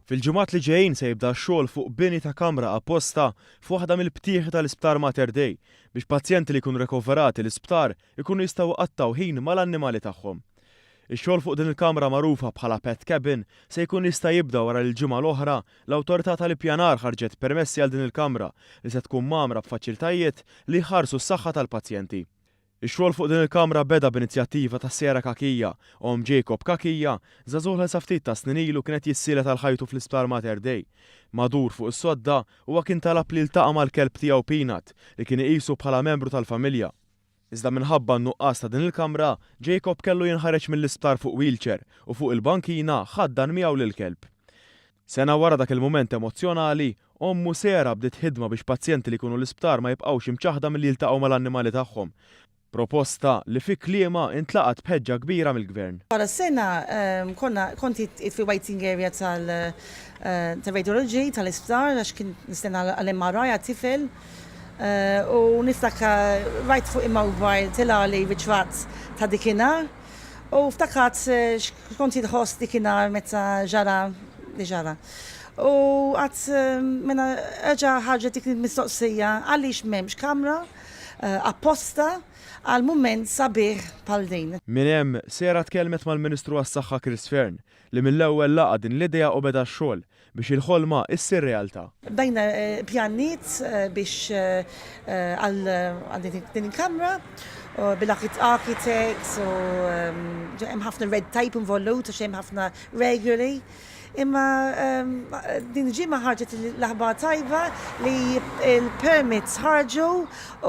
Fil-ġimgħat li ġejjin se jibda x-xogħol fuq bini ta' kamra apposta f'waħda mill-btieħi tal-isptar Mater Dei biex pazjenti li jkunu rekoverati l-isptar ikunu jistgħu qattaw ħin mal-annimali tagħhom. Ix-xogħol fuq din il-kamra magħrufa bħala pet cabin se jkun jista' jibda wara l-ġimgħa l-oħra l-awtorità tal-ippjanar ħarġet permessi għal din il-kamra li se tkun magħmra b'faċilitajiet li jħarsu s-saħħa tal-pazjenti. Ix-xogħol fuq din il-kamra beda b'inizjattiva ta' Sera Kakija, Jacob Kakija, żagħżugħ sa ftit ta' snin ilu kienet jissielet għal ħajtu fl-isptar Mater Dei. Madur fuq is-sodda huwa kien talab li ltaqa' mal-kelb tiegħu Peanut li kien iqisu bħala membru tal-familja. Iżda minħabba n-nuqqas ta' din il-kamra, Jacob kellu jinħareġ mill-isptar fuq wheelchair u fuq il-bankina ħaddan miegħu lill-kelb. Sena wara dak il-mument emozjonali, ommu Sera bdiet ħidma biex pazjenti li jkunu l-isptar ma jibqgħux imċaħda milli jiltaqgħu mal-annimali tagħhom. Proposta li fi kliema intlaqat b'ħeġġa kbira mill-gvern. Wara sena konti fi waiting area tal-radiology tal-isptar għax kien nistenna għal-MRI għat-tifel u niftakka rajt fuq il-mobile tilali ritratt ta' dikinhar u ftakat konti tħoss dikinhar meta ġara li ġara. U għat mena ġa ħarġet dik mistoqsija għaliex m'hemmx kamra apposta għal-moment sabiħ pal din. Min hemm Sera tkellmet mal-Ministru għas-Saħħa Chris Fearn li mill-ewwel laqa din l-idea u beda x-xogħol biex il-ħolma issir realtà. Bdejna pjanijiet biex għal din il-kamra bil-architects u hemm ħafna red tape involut għax hemm ħafna regularly. Imma din ġimma ħarġet l-aħbar tajba li il-permits ħarġu u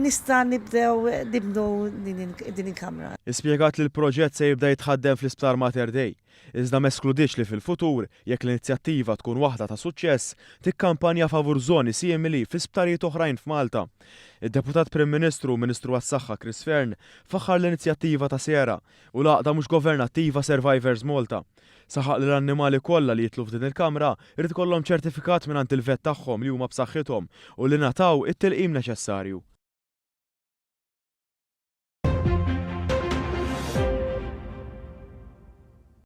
nista' nibnu din il-kamra. Ispjegat li l-proġett se jibda jitħaddem fl-isptar Mater Dei. Iżda meskludiċ li fil-futur, jekk l-inizjattiva tkun waħda ta' suċċess, tikkampanja favur żoni simili fi sptarijiet oħrajn f'Malta. Id-Deputat Prim Ministru u Ministru għas-Saħħa Chris Fearn faħħar l-inizjattiva ta' Sera u laqda mhux governattiva Survivors Malta. Saħaq li l-annimali kollha li jitlu f'din il-kamra irid ikollhom ċertifikat mingħand il-vet tagħhom li huma b'saħħithom u li nataw it-tilqim neċessarju.